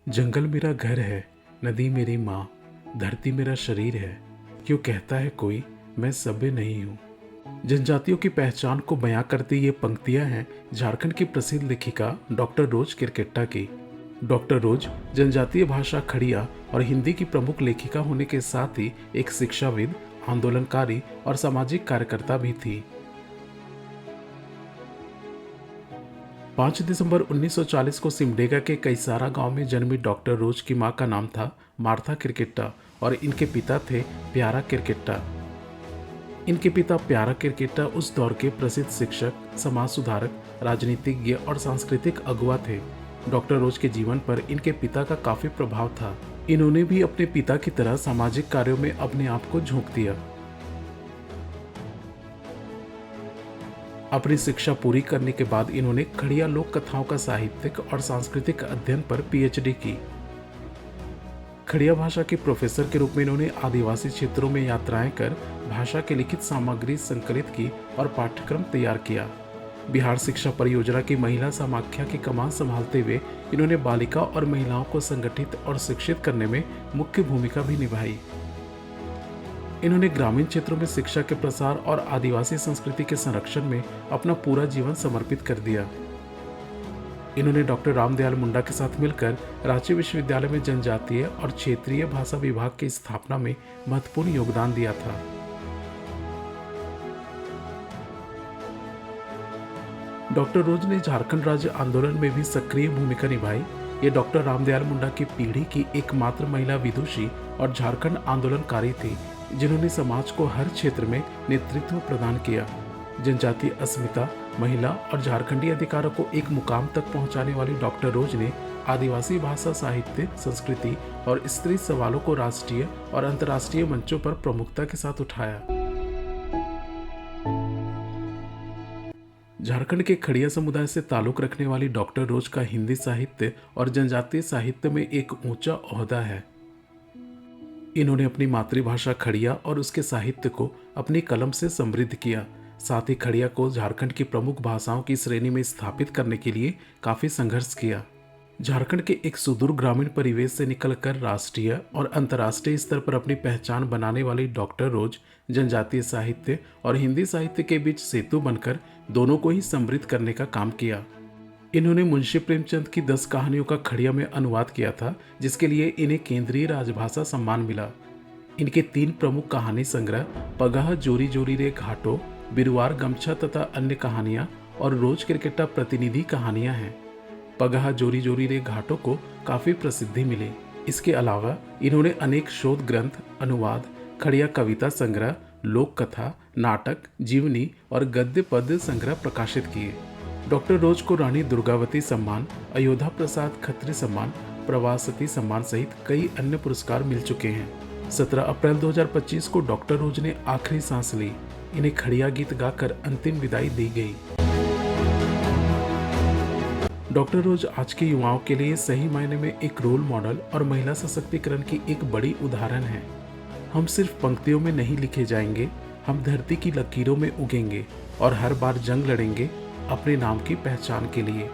जंगल मेरा घर है, नदी मेरी माँ, धरती मेरा शरीर है। क्यों कहता है कोई मैं सभ्य नहीं हूँ। जनजातियों की पहचान को बयां करती ये पंक्तियां हैं झारखंड की प्रसिद्ध लेखिका डॉक्टर रोज किरकेट्टा की। डॉक्टर रोज जनजातीय भाषा खड़िया और हिंदी की प्रमुख लेखिका होने के साथ ही एक शिक्षाविद, आंदोलनकारी और सामाजिक कार्यकर्ता भी थी। 5 दिसंबर 1940 को सिमडेगा के कैसारा गांव में जन्मी डॉक्टर रोज की मां का नाम था मार्था किरकेट्टा और इनके पिता थे प्यारा किरकेट्टा। इनके पिता प्यारा किरकेट्टा उस दौर के प्रसिद्ध शिक्षक, समाज सुधारक, राजनीतिज्ञ और सांस्कृतिक अगुवा थे। डॉक्टर रोज के जीवन पर इनके पिता का काफी प्रभाव था। इन्होंने भी अपने पिता की तरह सामाजिक कार्यों में अपने आप को झोंक दिया। अपनी शिक्षा पूरी करने के बाद इन्होंने खड़िया लोक कथाओं का साहित्यिक और सांस्कृतिक अध्ययन पर पीएचडी की। खड़िया भाषा के प्रोफेसर के रूप में इन्होंने आदिवासी क्षेत्रों में यात्राएं कर भाषा की लिखित सामग्री संकलित की और पाठ्यक्रम तैयार किया। बिहार शिक्षा परियोजना की महिला समाख्या की कमान संभालते हुए इन्होंने बालिका और महिलाओं को संगठित और शिक्षित करने में मुख्य भूमिका भी निभाई। इन्होंने ग्रामीण क्षेत्रों में शिक्षा के प्रसार और आदिवासी संस्कृति के संरक्षण में अपना पूरा जीवन समर्पित कर दिया। इन्होंने डॉक्टर रामदयाल मुंडा के साथ मिलकर रांची विश्वविद्यालय में जनजातीय और क्षेत्रीय भाषा विभाग की स्थापना में महत्वपूर्ण योगदान दिया था। डॉक्टर रोज ने झारखंड राज्य आंदोलन में भी सक्रिय भूमिका निभाई। ये डॉक्टर रामदयाल मुंडा की पीढ़ी की एकमात्र महिला विदुषी और झारखंड आंदोलनकारी थी जिन्होंने समाज को हर क्षेत्र में नेतृत्व प्रदान किया। जनजातीय अस्मिता, महिला और झारखंडी अधिकारों को एक मुकाम तक पहुंचाने वाली डॉक्टर रोज ने आदिवासी भाषा, साहित्य, संस्कृति और स्त्री सवालों को राष्ट्रीय और अंतर्राष्ट्रीय मंचों पर प्रमुखता के साथ उठाया। झारखंड के खड़िया समुदाय से ताल्लुक रखने वाली डॉक्टर रोज का हिंदी साहित्य और जनजातीय साहित्य में एक ऊंचा ओहदा है। इन्होंने अपनी मातृभाषा खड़िया और उसके साहित्य को अपनी कलम से समृद्ध किया। साथ ही खड़िया को झारखंड की प्रमुख भाषाओं की श्रेणी में स्थापित करने के लिए काफी संघर्ष किया। झारखंड के एक सुदूर ग्रामीण परिवेश से निकलकर राष्ट्रीय और अंतर्राष्ट्रीय स्तर पर अपनी पहचान बनाने वाली डॉक्टर रोज जनजातीय साहित्य और हिंदी साहित्य के बीच सेतु बनकर दोनों को ही समृद्ध करने का काम किया। इन्होंने मुंशी प्रेमचंद की 10 कहानियों का खड़िया में अनुवाद किया था, जिसके लिए इन्हें केंद्रीय राजभाषा सम्मान मिला। इनके 3 प्रमुख कहानी संग्रह पगह जोरी जोरी रे घाटो, बिरुवार गमछा तथा अन्य कहानियां और रोज किरकेट्टा प्रतिनिधि कहानियां हैं। पगह जोरी जोरी रे घाटो को काफी प्रसिद्धि मिली। इसके अलावा इन्होंने अनेक शोध ग्रंथ, अनुवाद, खड़िया कविता संग्रह, लोक कथा, नाटक, जीवनी और गद्य पद्य संग्रह प्रकाशित किए। डॉक्टर रोज को रानी दुर्गावती सम्मान, अयोध्या प्रसाद खत्री सम्मान, प्रवासती सम्मान सहित कई अन्य पुरस्कार मिल चुके हैं। 17 अप्रैल 2025 को डॉक्टर रोज ने आखिरी सांस ली। इन्हें खड़िया गीत गाकर अंतिम विदाई दी गई। डॉक्टर रोज आज के युवाओं के लिए सही मायने में एक रोल मॉडल और महिला सशक्तिकरण की एक बड़ी उदाहरण है। हम सिर्फ पंक्तियों में नहीं लिखे जाएंगे, हम धरती की लकीरों में उगेंगे और हर बार जंग लड़ेंगे अपने नाम की पहचान के लिए।